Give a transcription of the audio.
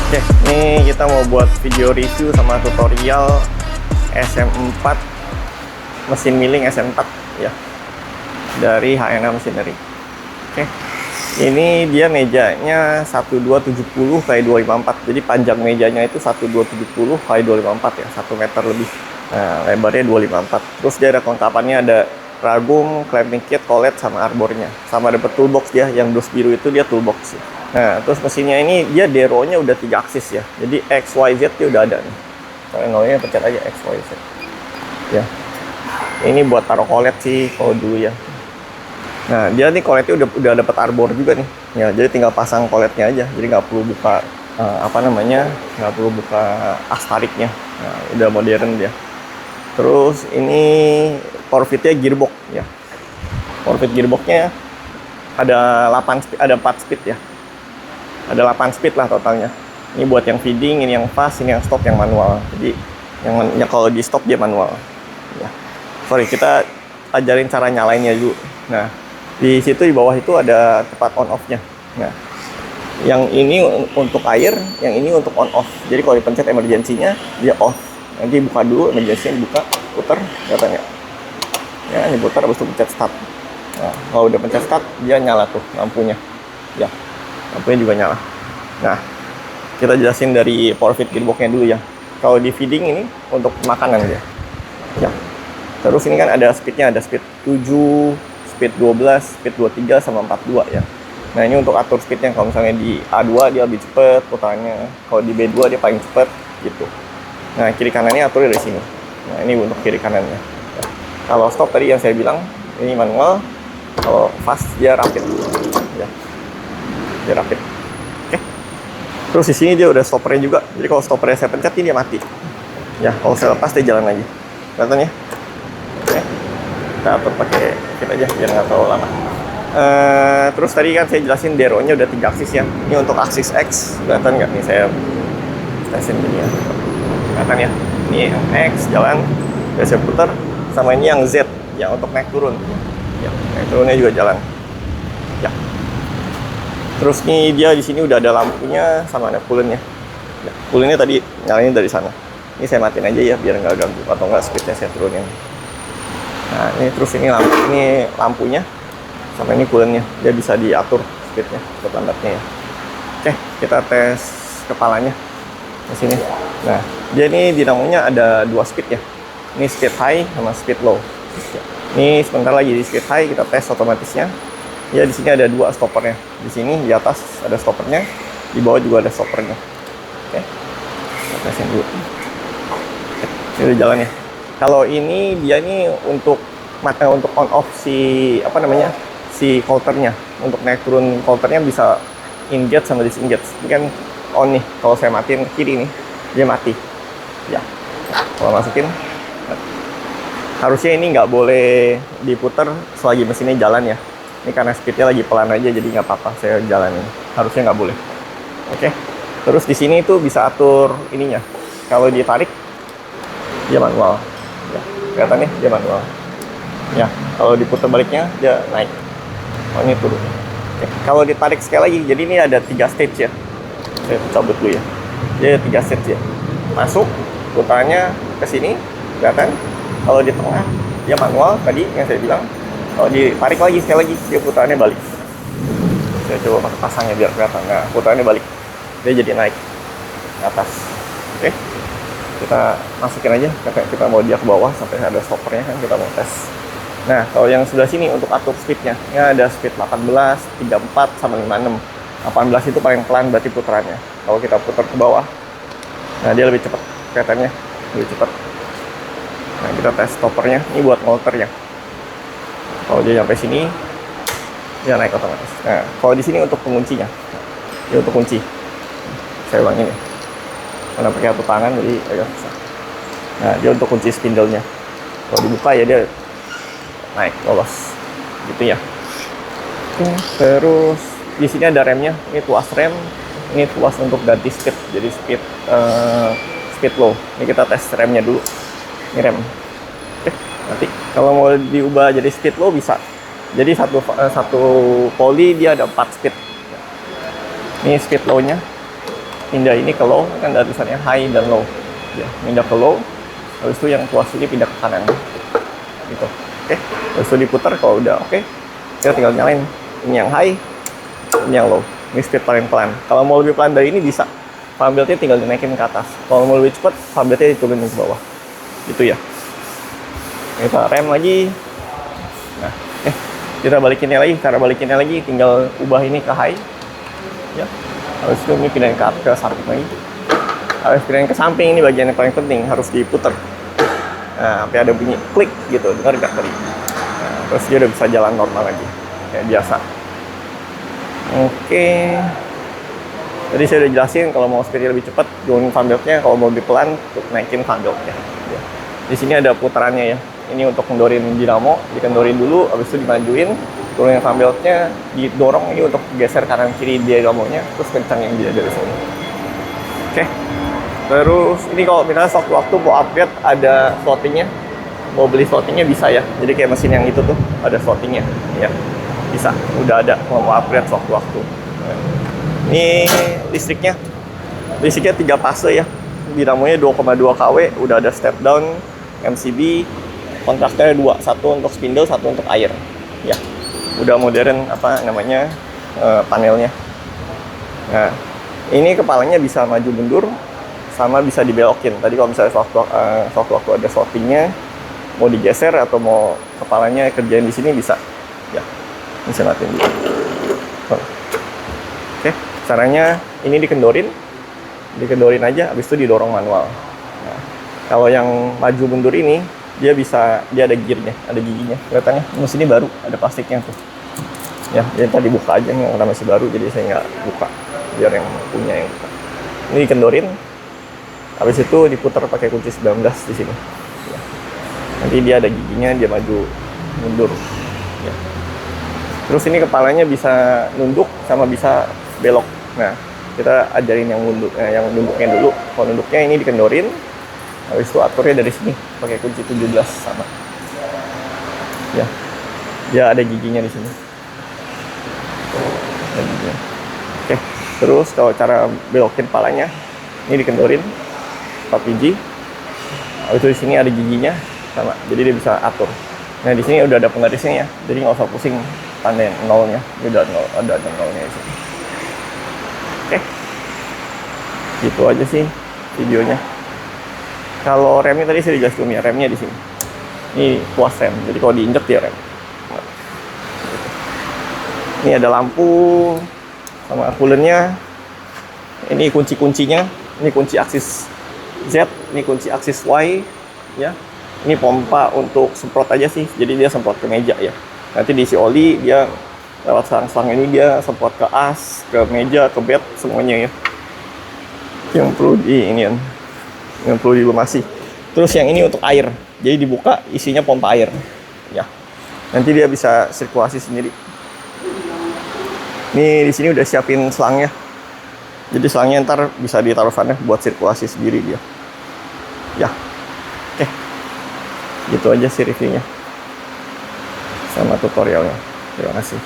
Oke, ini kita mau buat video review sama tutorial SM4 mesin milling SM4 ya, dari HNA Machinery. Oke, ini dia mejanya 1270 x 254, jadi panjang mejanya itu 1270 x 254 ya, 1 meter lebih. Nah, lebarnya 254. Terus dia ada kelengkapannya, ada ragum, clamping kit, collet, sama arbornya. Sama dapat toolbox dia, yang dus biru itu dia toolbox ya. Nah, terus mesinnya ini dia Dero-nya udah 3 aksis ya. Jadi XYZ dia udah ada nih. Kalian ngomongnya pencet aja XYZ. Ya. Ini buat taruh collet sih kalau dulu ya. Nah, dia nih colletnya udah dapat arbor juga nih. Ya, jadi tinggal pasang colletnya aja. Jadi nggak perlu buka nggak perlu buka astariknya. Nah, udah modern dia. Terus ini power fit-nya gearbox ya. Power fit gearboxnya ada 4 speed ya. Ada 8 speed lah totalnya. Ini buat yang feeding, ini yang fast, ini yang stop, yang manual. Jadi yang kalau di stop dia manual. Ya. Sorry, kita ajarin cara nyalainnya dulu. Nah, di situ di bawah itu ada tempat on off-nya. Nah, yang ini untuk air, yang ini untuk on off. Jadi kalau dipencet emergensinya dia off. Nanti buka dulu, emergency buka, putar, katanya. Ya, ini putar, habis itu pencet start. Nah, kalau udah pencet start, dia nyala tuh lampunya. Ya, lampunya juga nyala. Nah, kita jelasin dari power fit gearboxnya dulu ya. Kalau di feeding ini untuk makanan dia. Ya. Terus ini kan ada speednya, ada speed 7, speed 12, speed 23, sama 42 ya. Nah, ini untuk atur speednya. Kalau misalnya di A2 dia lebih cepet putarannya. Kalau di B2 dia paling cepet gitu. Nah, kiri kanannya aturnya dari sini. Nah, ini untuk kiri kanannya. Ya. Kalau stop tadi yang saya bilang, ini manual. Kalau fast dia rapid. Ya. Dia rapid. Oke. Terus di sini dia udah stoppernya juga. Jadi kalau stoppernya saya pencet ini dia mati. Ya, kalau saya lepas dia jalan lagi. Kelihatan ya? Oke. Kita atur pakai kit aja biar nggak terlalu lama. Terus tadi kan saya jelasin Dero-nya udah 3 aksis ya. Ini untuk aksis X. Kelihatan nggak nih saya tesin gini ya. Kelihatan ya, ini yang X jalan, saya putar, sama ini yang Z, yang untuk naik turun. Ya, naik turunnya juga jalan. Ya. Terus nih dia di sini udah ada lampunya sama ada coolant-nya. Ya, coolant-nya tadi nyalain dari sana. Ini saya matiin aja ya biar nggak ganggu atau nggak speednya saya turunin. Nah, ini terus ini lampunya sama ini coolant-nya. Dia bisa diatur speednya, standarnya ya. Oke, kita tes kepalanya di sini. Nah, dia ini dinamonya ada 2 speed ya. Ini speed high sama speed low. Ini sebentar lagi di speed high kita tes otomatisnya. Ya, di sini ada 2 stoppernya. Di sini di atas ada stoppernya, di bawah juga ada stoppernya. Oke. Kita tesin dulu. Oke, ini udah jalan ya. Kalau ini dia ini untuk on off si si coulternya. Untuk naik turun coulternya bisa engage sama disengage. Ini kan on nih. Kalau saya matiin ke kiri nih, dia mati. Ya. Kalau masukin, harusnya ini nggak boleh diputar selagi mesinnya jalan ya. Ini karena speednya lagi pelan aja, jadi nggak apa-apa saya jalanin. Harusnya nggak boleh. Oke. Terus di sini tuh bisa atur ininya. Kalau ditarik, dia manual. Ya. Kelihatan nih, dia manual. Ya. Kalau diputar baliknya, dia naik. Oh, ini turun. Oke. Kalau ditarik sekali lagi, jadi ini ada 3 stage ya. Saya cabut dulu ya. Dia ada 3 stage ya. Masuk, putarnya ke sini, kelihatan. Kalau di tengah, dia manual tadi yang saya bilang. Kalau ditarik lagi sekali lagi, dia putarannya balik. Saya coba pakai pasangnya biar kelihatan. Nah, putarannya balik. Dia jadi naik ke atas. Oke. Kita masukin aja. Kita mau dia ke bawah sampai ada stoppernya kan kita mau tes. Nah, kalau yang sebelah sini untuk atur speednya, ini ada speed 18, 34, sama 56. 18 itu paling pelan berarti putarannya. Kalau kita putar ke bawah, nah dia lebih cepat kelihatannya, lebih cepat. Nah, kita tes stoppernya. Ini buat motornya. Kalau dia sampai sini, dia naik otomatis. Nah, kalau di sini untuk penguncinya, dia untuk kunci. Saya ulangin ya. Karena pakai satu tangan jadi agak susah. Nah, dia untuk kunci spindle-nya. Kalau dibuka ya dia naik lolos. Gitu ya. Terus di sini ada remnya. Ini tuas rem. Ini tuas untuk ganti speed. Jadi speed low. Ini kita tes remnya dulu. Ini rem. Oke, nanti kalau mau diubah jadi speed low bisa. Jadi satu poli dia ada 4 speed. Ini speed low-nya. pindah ini ke low, kan ada tulisannya high dan low ya, pindah ke low, habis itu yang tuas ini pindah ke kanan gitu. Oke, habis itu diputar. Kalau udah oke, kita tinggal nyalain. Ini yang high, ini yang low. Ini speed paling pelan. Kalau mau lebih pelan dari ini bisa, fan belt-nya tinggal dinaikin ke atas. Kalau mau lebih cepat, fan belt-nya diturunin ke bawah gitu ya. Kita rem lagi. Nah, kita balikinnya lagi. Cara balikinnya lagi tinggal ubah ini ke high ya. Habis itu ini pindahin ke samping lagi. Habis pindahin ke samping, ini bagian yang paling penting, harus diputar. Nah, sampai ada bunyi klik gitu, dengar nggak tadi? Nah, terus dia udah bisa jalan normal lagi kayak biasa. Oke, tadi saya udah jelasin kalau mau speednya lebih cepat turunin fan belt-nya, kalau mau lebih pelan naikin fan belt-nya ya. Di sini ada putarannya ya. Ini untuk mendorin dinamo, dikendorin dulu, habis itu dimajuin, turunin fan belt-nya, didorong ini untuk geser kanan kiri dinamonya, terus kencangin dia dari sini. Oke. Terus ini kalau misalnya waktu mau upgrade ada slottingnya, mau beli slottingnya bisa ya. Jadi kayak mesin yang itu tuh ada slottingnya ya, bisa. Udah ada kalau mau upgrade waktu. Ini listriknya 3 fase ya. Dinamonya 2,2 kW, udah ada step down, MCB, kontaktornya 2, satu untuk spindle, satu untuk air ya. Udah modern panelnya. Nah, ini kepalanya bisa maju mundur sama bisa dibelokin. Tadi kalau misalnya waktu ada slottingnya mau digeser atau mau kepalanya kerjain di sini bisa ya. Ini saya matiin dulu. Oke, caranya ini dikendorin aja, habis itu didorong manual. Nah, kalau yang maju mundur ini dia ada gearnya, ada giginya, kelihatannya. Mesin ini baru, ada plastiknya tuh ya. Jadi tadi buka aja nih, karena masih baru jadi saya nggak buka, biar yang punya yang buka. Ini dikendorin, habis itu diputar pakai kunci 19 di sini ya. Nanti dia ada giginya, dia maju mundur ya. Terus ini kepalanya bisa nunduk sama bisa belok. Nah, kita ajarin yang nunduknya dulu. Kalau nunduknya ini dikendorin, habis itu aturnya dari sini pakai kunci 17 sama ya. Dia ada giginya di sini. Oke, terus kalau cara belokin kepalanya, ini dikendorin 4 biji. Habis itu di sini ada giginya sama, jadi dia bisa atur. Nah, di sini udah ada penggarisnya ya, jadi nggak usah pusing tanda nolnya. Ini udah ada nolnya di sini. Oke, gitu aja sih videonya. Kalau remnya tadi saya jelasin ya, remnya di sini. Ini tuas rem, jadi kalau diinjek dia rem. Ini ada lampu sama coolernya. Ini kunci-kuncinya. Ini kunci aksis Z, ini kunci aksis Y ya. Ini pompa untuk semprot aja sih, jadi dia semprot ke meja ya. Nanti diisi oli, dia lewat selang-selang ini dia semprot ke as, ke meja, ke bed, semuanya ya. Yang perlu dilumasi. Terus yang ini untuk air, jadi dibuka isinya pompa air ya. Nanti dia bisa sirkulasi sendiri. Ini di sini udah siapin selangnya, jadi selangnya ntar bisa ditaruh sana buat sirkulasi sendiri dia ya. Oke, gitu aja sih reviewnya sama tutorialnya. Terima kasih.